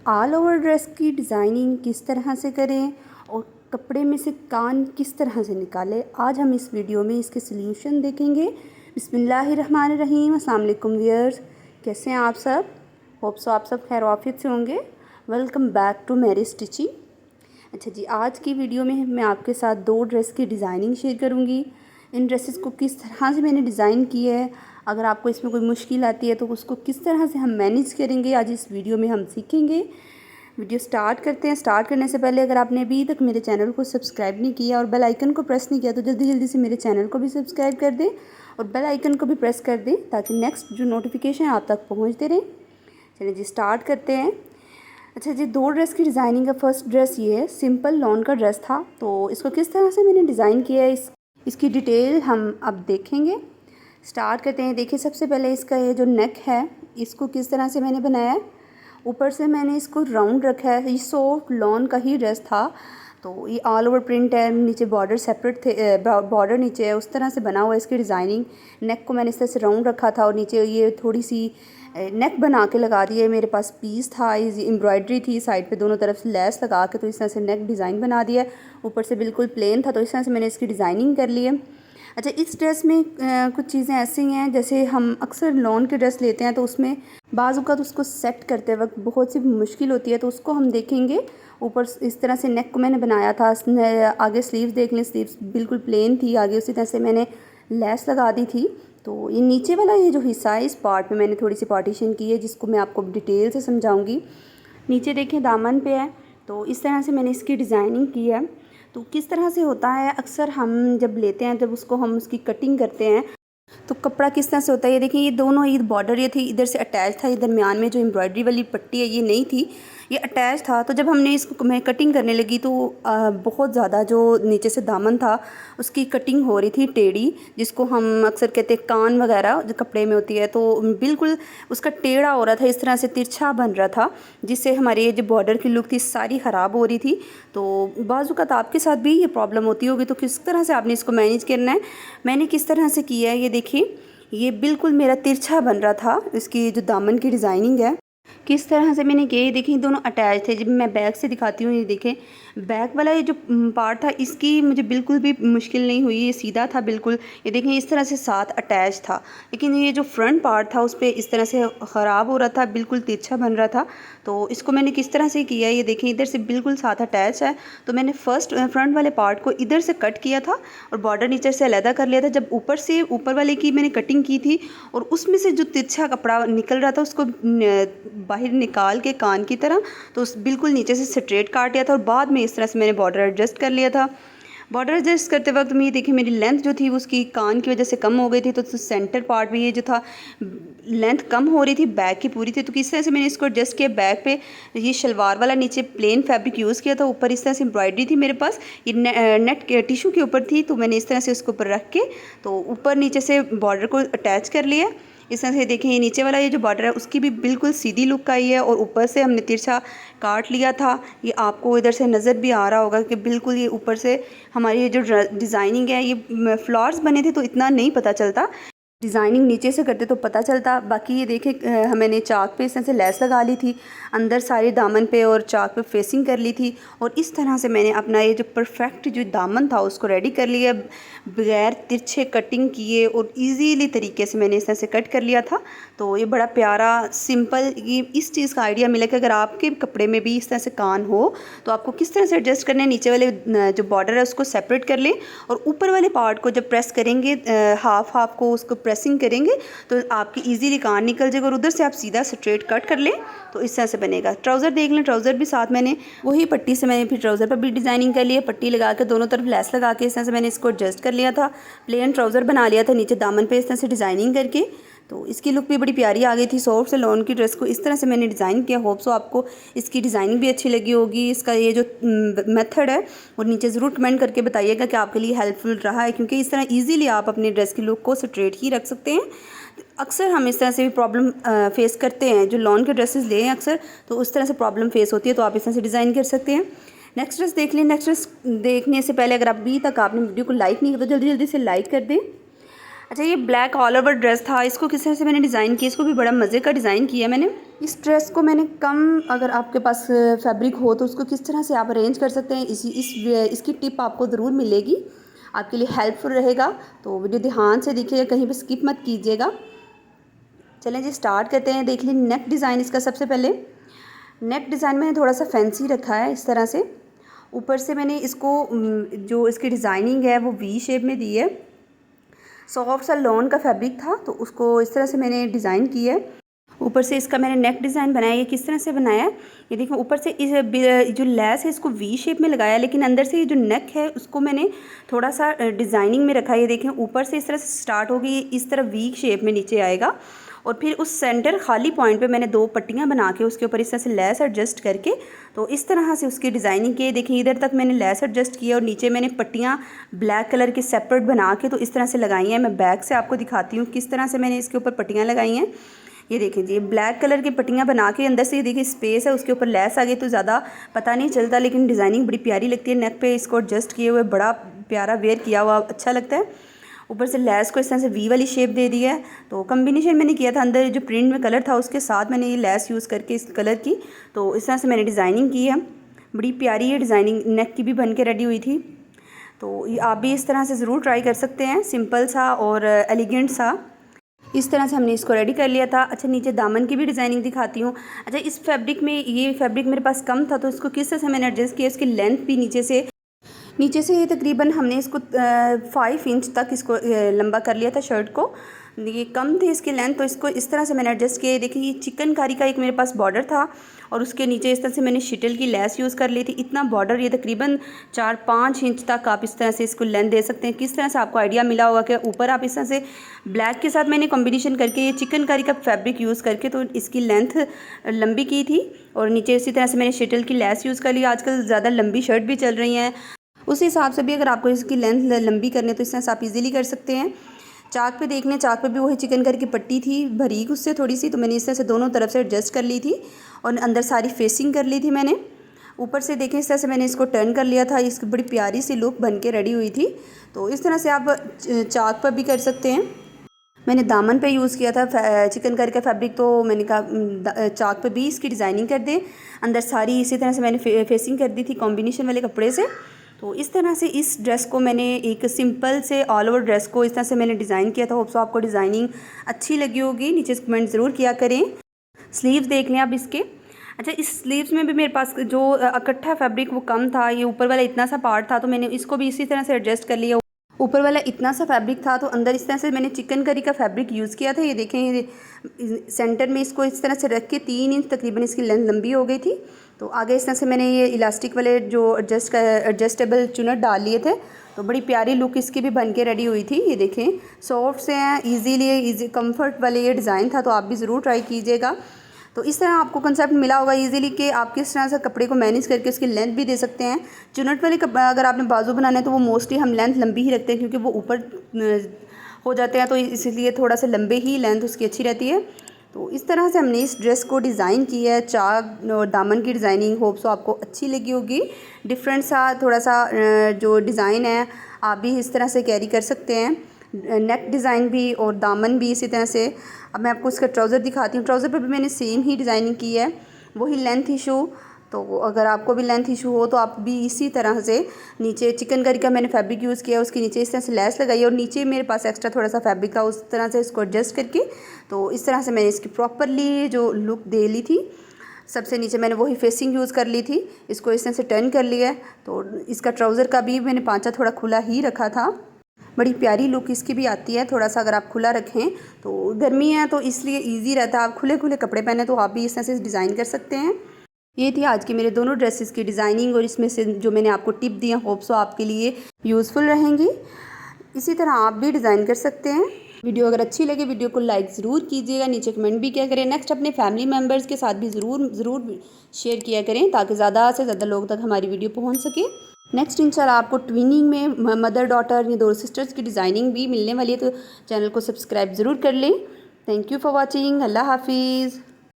All over dress की designing किस तरह से करें और कपड़े में से कान किस तरह से निकालें, आज हम इस वीडियो में इसके सल्यूशन देखेंगे। बिस्मिल्लाहिर्रहमानिर्रहीम। अस्सलाम वालेकुम व्यूअर्स, कैसे हैं आप सब? होप सो आप सब खैर आफियत से होंगे। वेलकम बैक टू मेरी स्टिचिंग। अच्छा जी, आज की वीडियो में मैं आपके साथ 2 ड्रेस की डिज़ाइनिंग शेयर करूँगी। इन ड्रेसेस को किस तरह से मैंने डिज़ाइन किया है, अगर आपको इसमें कोई मुश्किल आती है तो उसको किस तरह से हम मैनेज करेंगे, आज इस वीडियो में हम सीखेंगे। वीडियो स्टार्ट करते हैं। स्टार्ट करने से पहले अगर आपने अभी तक मेरे चैनल को सब्सक्राइब नहीं किया और बेल आइकन को प्रेस नहीं किया तो जल्दी जल्दी से मेरे चैनल को भी सब्सक्राइब कर दें और बेल आइकन को भी प्रेस कर दें ताकि नेक्स्ट जो नोटिफिकेशन आप तक पहुँचते रहें। चलिए जी, स्टार्ट करते हैं। अच्छा जी, 2 ड्रेस की डिज़ाइनिंग है। फर्स्ट ड्रेस ये है, सिंपल लॉन का ड्रेस था, तो इसको किस तरह से मैंने डिज़ाइन किया है इसकी डिटेल हम अब देखेंगे। स्टार्ट करते हैं। देखिए, सबसे पहले इसका ये जो नेक है इसको किस तरह से मैंने बनाया है। ऊपर से मैंने इसको राउंड रखा है। ये सॉफ्ट लॉन का ही ड्रेस था, तो ये ऑल ओवर प्रिंट है, नीचे बॉर्डर सेपरेट थे, बॉर्डर नीचे है, उस तरह से बना हुआ है इसकी डिज़ाइनिंग। नेक को मैंने इस तरह से राउंड रखा था और नीचे ये थोड़ी सी नेक बना के लगा दी है। मेरे पास पीस था, एम्ब्रॉयडरी थी साइड पे दोनों तरफ से लेस लगा के, तो इस तरह से नेक डिज़ाइन बना दिया। ऊपर से बिल्कुल प्लेन था, तो इस तरह से मैंने इसकी डिज़ाइनिंग कर ली है। अच्छा, इस ड्रेस में कुछ चीज़ें ऐसी हैं, जैसे हम अक्सर लॉन के ड्रेस लेते हैं तो उसमें बाजू का तो उसको सेट करते वक्त बहुत सी मुश्किल होती है, तो उसको हम देखेंगे। ऊपर इस तरह से नेक को मैंने बनाया था। आगे स्लीव्स देख लें, स्लीव्स बिल्कुल प्लेन थी, आगे उसी तरह से मैंने लेस लगा दी थी। तो ये नीचे वाला ये जो हिस्सा है, इस पार्ट में मैंने थोड़ी सी पार्टीशन की है, जिसको मैं आपको डिटेल से समझाऊंगी। नीचे देखें दामन पे है, तो इस तरह से मैंने इसकी डिज़ाइनिंग की है। तो किस तरह से होता है, अक्सर हम जब लेते हैं, जब उसको हम उसकी कटिंग करते हैं तो कपड़ा किस तरह से होता है। ये देखिए, ये दोनों ये बॉर्डर ये थी, इधर से अटैच था, ये दरमियान में जो एम्ब्रॉयडरी वाली पट्टी है ये नहीं थी, ये अटैच था। तो जब हमने इसको मैं कटिंग करने लगी तो बहुत ज़्यादा जो नीचे से दामन था उसकी कटिंग हो रही थी टेढ़ी, जिसको हम अक्सर कहते हैं कान वगैरह जो कपड़े में होती है, तो बिल्कुल उसका टेढ़ा हो रहा था, इस तरह से तिरछा बन रहा था, जिससे हमारी ये जो बॉर्डर की लुक थी सारी ख़राब हो रही थी। तो बाजू का आपके साथ भी ये प्रॉब्लम होती होगी, तो किस तरह से आपने इसको मैनेज करना है। मैंने किस तरह से किया है, ये देखिए, ये बिल्कुल मेरा तिरछा बन रहा था। इसकी जो दामन की डिज़ाइनिंग है किस तरह से मैंने किया, ये देखें, दोनों अटैच थे। जब मैं बैक से दिखाती हूँ, ये देखें, बैक वाला ये जो पार्ट था इसकी मुझे बिल्कुल भी मुश्किल नहीं हुई, ये सीधा था बिल्कुल। ये देखें, इस तरह से साथ अटैच था, लेकिन ये जो फ्रंट पार्ट था उस पर इस तरह से ख़राब हो रहा था, बिल्कुल तिरछा बन रहा था। तो इसको मैंने किस तरह से किया, ये देखें, इधर से बिल्कुल साथ अटैच है, तो मैंने फ्रंट वाले पार्ट को इधर से कट किया था और बॉर्डर नीचे से अलहदा कर लिया था। जब ऊपर वाले की मैंने कटिंग की थी और उसमें से जो तिरछा कपड़ा निकल रहा था उसको बाहर निकाल के कान की तरह, तो उस बिल्कुल नीचे से स्ट्रेट काट लिया था और बाद में इस तरह से मैंने बॉर्डर एडजस्ट कर लिया था। बॉर्डर एडजस्ट करते वक्त में ये देखिए, मेरी लेंथ जो थी उसकी कान की वजह से कम हो गई थी, तो सेंटर पार्ट में ये जो था लेंथ कम हो रही थी, बैक की पूरी थी। तो किस तरह से मैंने इसको एडजस्ट किया, बैक पे ये शलवार वाला नीचे प्लेन फैब्रिक यूज़ किया था, ऊपर इस तरह से एम्ब्रॉयडरी थी मेरे पास, ये नेट टिशू के ऊपर थी, तो मैंने इस तरह से उसके ऊपर रख के तो ऊपर नीचे से बॉर्डर को अटैच कर लिया। इस तरह से देखें, ये नीचे वाला ये जो बॉर्डर है उसकी भी बिल्कुल सीधी लुक आई है और ऊपर से हमने तिरछा काट लिया था। ये आपको इधर से नज़र भी आ रहा होगा कि बिल्कुल ये ऊपर से हमारी ये जो डिज़ाइनिंग है, ये फ्लावर्स बने थे तो इतना नहीं पता चलता, डिज़ाइनिंग नीचे से करते तो पता चलता। बाकी ये देखें, मैंने चाक पे इस तरह से लेस लगा ली थी अंदर सारी दामन पे और चाक पे फेसिंग कर ली थी, और इस तरह से मैंने अपना ये जो परफेक्ट जो दामन था उसको रेडी कर लिया, बगैर तिरछे कटिंग किए और इजीली तरीके से मैंने इस तरह से कट कर लिया था। तो ये बड़ा प्यारा सिंपल, ये इस चीज़ का आइडिया मिला कि अगर आपके कपड़े में भी इस तरह से कान हो तो आपको किस तरह से एडजस्ट करना है। नीचे वाले जो बॉर्डर है उसको सेपरेट कर लें और ऊपर वाले पार्ट को जब प्रेस करेंगे, हाफ को उसको प्रेसिंग करेंगे तो आपकी इजीली कान निकल जाएगा और उधर से आप सीधा स्ट्रेट कट कर लें तो इस तरह से बनेगा। ट्राउज़र देख लें, ट्राउज़र भी साथ मैंने वही पट्टी से मैंने फिर ट्राउज़र पर भी डिज़ाइनिंग कर लिया, पट्टी लगा के दोनों तरफ लेस लगा के इस तरह से मैंने इसको एडजस्ट कर लिया था, प्लेन ट्राउज़र बना लिया था नीचे दामन पे इस तरह से डिज़ाइनिंग करके। तो इसकी लुक भी बड़ी प्यारी आ गई थी। सॉफ्ट से लॉन की ड्रेस को इस तरह से मैंने डिज़ाइन किया। होप सो आपको इसकी डिज़ाइनिंग भी अच्छी लगी होगी। इसका ये जो मेथड है वो नीचे ज़रूर कमेंट करके बताइएगा कि आपके लिए हेल्पफुल रहा है, क्योंकि इस तरह ईजीली आप अपनी ड्रेस की लुक को स्ट्रेट ही रख सकते हैं। अक्सर हम इस तरह से भी प्रॉब्लम फेस करते हैं, जो लॉन के ड्रेसेस लें अक्सर तो उस तरह से प्रॉब्लम फेस होती है, तो आप इस तरह से डिज़ाइन कर सकते हैं। नेक्स्ट ड्रेस देख लें। नेक्स्ट ड्रेस देखने से पहले अगर अभी तक आपने वीडियो को लाइक नहीं किया तो जल्दी जल्दी से लाइक कर दें। अच्छा, ये ब्लैक ऑल ओवर ड्रेस था, इसको किस तरह से मैंने डिज़ाइन किया, इसको भी बड़ा मज़े का डिज़ाइन किया मैंने। इस ड्रेस को मैंने कम, अगर आपके पास फैब्रिक हो तो उसको किस तरह से आप अरेंज कर सकते हैं, इसकी टिप आपको ज़रूर मिलेगी, आपके लिए हेल्पफुल रहेगा। तो वीडियो ध्यान से देखिएगा, कहीं पर स्किप मत कीजिएगा। चलें जी, स्टार्ट करते हैं। देख लीजिए नेक डिज़ाइन इसका। सबसे पहले नेक डिज़ाइन मैंने थोड़ा सा फैंसी रखा है इस तरह से। ऊपर से मैंने इसको जो इसकी डिज़ाइनिंग है वो वी शेप में दी है। सॉफ्ट सा लॉन का फैब्रिक था तो उसको इस तरह से मैंने डिज़ाइन किया है। ऊपर से इसका मैंने नेक डिज़ाइन बनाया। ये किस तरह से बनाया है, ये देखो, ऊपर से इस जो लेस है इसको वी शेप में लगाया, लेकिन अंदर से ये जो नेक है उसको मैंने थोड़ा सा डिज़ाइनिंग में रखा है। ये देखें, ऊपर से इस तरह से स्टार्ट होगी, इस तरह वी शेप में नीचे आएगा, और फिर उस सेंटर खाली पॉइंट पे मैंने 2 पट्टियाँ बना के उसके ऊपर इस तरह से लेस एडजस्ट करके, तो इस तरह से उसकी डिज़ाइनिंग की। देखिए, इधर तक मैंने लेस एडजस्ट किया और नीचे मैंने पट्टियाँ ब्लैक कलर की सेपरेट बना के तो इस तरह से लगाई हैं। मैं बैक से आपको दिखाती हूँ किस तरह से मैंने इसके ऊपर पट्टियाँ लगाई हैं। ये देखिए जी, ब्लैक कलर की पट्टियाँ बना के अंदर से ये देखिए स्पेस है, उसके ऊपर लेस आ गई तो ज़्यादा पता नहीं चलता, लेकिन डिज़ाइनिंग बड़ी प्यारी लगती है। नेक पे इसको एडजस्ट किए हुए बड़ा प्यारा वेयर किया हुआ अच्छा लगता है। ऊपर से लेस को इस तरह से वी वाली शेप दे दी है। तो कम्बिनेशन मैंने किया था, अंदर जो प्रिंट में कलर था उसके साथ मैंने ये लेस यूज़ करके इस कलर की, तो इस तरह से मैंने डिज़ाइनिंग की है। बड़ी प्यारी ये डिज़ाइनिंग नेक की भी बन के रेडी हुई थी। तो आप भी इस तरह से ज़रूर ट्राई कर सकते हैं, सिंपल सा और एलिगेंट सा। इस तरह से हमने इसको रेडी कर लिया था। अच्छा, नीचे दामन की भी डिज़ाइनिंग दिखाती हूँ। अच्छा, इस फैब्रिक में, ये फैब्रिक मेरे पास कम था तो इसको किस तरह से मैंने एडजस्ट किया, इसकी लेंथ भी नीचे से ये तकरीबन हमने इसको 5 इंच तक इसको लंबा कर लिया था शर्ट को। ये कम थी इसकी लेंथ, तो इसको इस तरह से मैंने एडजस्ट किया। देखिए, ये चिकनकारी का एक मेरे पास बॉर्डर था और उसके नीचे इस तरह से मैंने शिटल की लेस यूज़ कर ली थी। इतना बॉर्डर, ये तकरीबन 4-5 इंच तक आप इस तरह से इसको लेंथ दे सकते हैं। किस तरह से आपको आइडिया मिला होगा कि ऊपर आप इस तरह से ब्लैक के साथ मैंने कॉम्बिनेशन करके ये चिकनकारी का फैब्रिक यूज़ करके तो इसकी लेंथ लंबी की थी, और नीचे इसी तरह से मैंने शिटल की लेस यूज़ कर ली। आजकल ज़्यादा लंबी शर्ट भी चल रही हैं, उस हिसाब से भी अगर आपको इसकी लेंथ लंबी करनी है तो इस तरह से आप इजीली कर सकते हैं। चाक पे देखने, चाक पे भी वही चिकनकारी की पट्टी थी बारीक उससे थोड़ी सी, तो मैंने इस तरह से दोनों तरफ से एडजस्ट कर ली थी और अंदर सारी फेसिंग कर ली थी मैंने। ऊपर से देखें इस तरह से मैंने इसको टर्न कर लिया था, इसकी बड़ी प्यारी सी लुक बन के रेडी हुई थी। तो इस तरह से आप चाक पर भी कर सकते हैं। मैंने दामन पे यूज़ किया था चिकनकारी का फैब्रिक, तो मैंने कहा चाक पे भी इसकी डिज़ाइनिंग कर दें। अंदर सारी इसी तरह से मैंने फेसिंग कर दी थी कॉम्बिनेशन वाले कपड़े से। तो इस तरह से इस ड्रेस को मैंने एक सिंपल से ऑल ओवर ड्रेस को इस तरह से मैंने डिज़ाइन किया था। होप सो आपको डिज़ाइनिंग अच्छी लगी होगी, नीचे कमेंट ज़रूर किया करें। स्लीव्स देख लें आप इसके। अच्छा, इस स्लीव्स में भी मेरे पास जो इकट्ठा फैब्रिक वो कम था, ये ऊपर वाला इतना सा पार्ट था तो मैंने इसको भी इसी तरह से एडजस्ट कर लिया। ऊपर वाला इतना सा फैब्रिक था तो अंदर इस तरह से मैंने चिकनकारी का फैब्रिक यूज़ किया था। ये देखें, ये सेंटर में इसको इस तरह से रख के 3 इंच तकरीबन इसकी लेंथ लंबी हो गई थी। तो आगे इस तरह से मैंने ये इलास्टिक वाले जो एडजस्टेबल चुनट डाल लिए थे, तो बड़ी प्यारी लुक इसकी भी बन के रेडी हुई थी। ये देखें, सॉफ्ट से हैं, ईजी कम्फर्ट वाले ये डिज़ाइन था, तो आप भी ज़रूर ट्राई कीजिएगा। तो इस तरह आपको कंसेप्ट मिला होगा इजीली कि आप किस तरह से कपड़े को मैनेज करके उसकी लेंथ भी दे सकते हैं। चुनट वाले अगर आपने बाजू बनाना है तो वो मोस्टली हम लेंथ लंबी ही रखते हैं, क्योंकि वो ऊपर हो जाते हैं, तो इसलिए थोड़ा सा लंबे ही लेंथ उसकी अच्छी रहती है। तो इस तरह से हमने इस ड्रेस को डिज़ाइन किया है। चाक और दामन की डिज़ाइनिंग होप सो आपको अच्छी लगी होगी। डिफरेंट सा थोड़ा सा जो डिज़ाइन है आप भी इस तरह से कैरी कर सकते हैं। नेक डिज़ाइन भी और दामन भी इसी तरह से। अब मैं आपको इसका ट्राउज़र दिखाती हूँ। ट्राउज़र पर भी मैंने सेम ही डिज़ाइनिंग की है, वही लेंथ इशू। तो अगर आपको भी लेंथ इशू हो तो आप भी इसी तरह से नीचे चिकनकारी का मैंने फैब्रिक यूज़ किया, उसके नीचे इस तरह से लेस लगाई और नीचे मेरे पास एक्स्ट्रा थोड़ा सा फैब्रिक था, उस तरह से इसको एडजस्ट करके तो इस तरह से मैंने इसकी प्रॉपरली जो लुक दे ली थी। सबसे नीचे मैंने वही फेसिंग यूज़ कर ली थी, इसको इस तरह से टर्न कर लिया। तो इसका ट्राउज़र का भी मैंने पांचा थोड़ा खुला ही रखा था। बड़ी प्यारी लुक इसकी भी आती है। थोड़ा सा अगर आप खुला रखें तो गर्मी है तो इसलिए ईजी रहता है, आप खुले खुले कपड़े पहने तो आप भी इस तरह से डिज़ाइन कर सकते हैं। ये थी आज की मेरे दोनों ड्रेसेस की डिज़ाइनिंग, और इसमें से जो मैंने आपको टिप दी है होप सो आपके लिए यूज़फुल रहेंगी। इसी तरह आप भी डिज़ाइन कर सकते हैं। वीडियो अगर अच्छी लगे वीडियो को लाइक ज़रूर कीजिएगा, नीचे कमेंट भी किया करें। नेक्स्ट अपने फैमिली मेम्बर्स के साथ भी ज़रूर शेयर किया करें ताकि ज़्यादा से ज़्यादा लोग तक हमारी वीडियो पहुँच सके। नेक्स्ट इंशाल्लाह आपको ट्विनिंग में मदर डॉटर या 2 सिस्टर्स की डिज़ाइनिंग भी मिलने वाली है, तो चैनल को सब्सक्राइब ज़रूर कर लें। Thank you for watching. अल्लाह हाफिज़।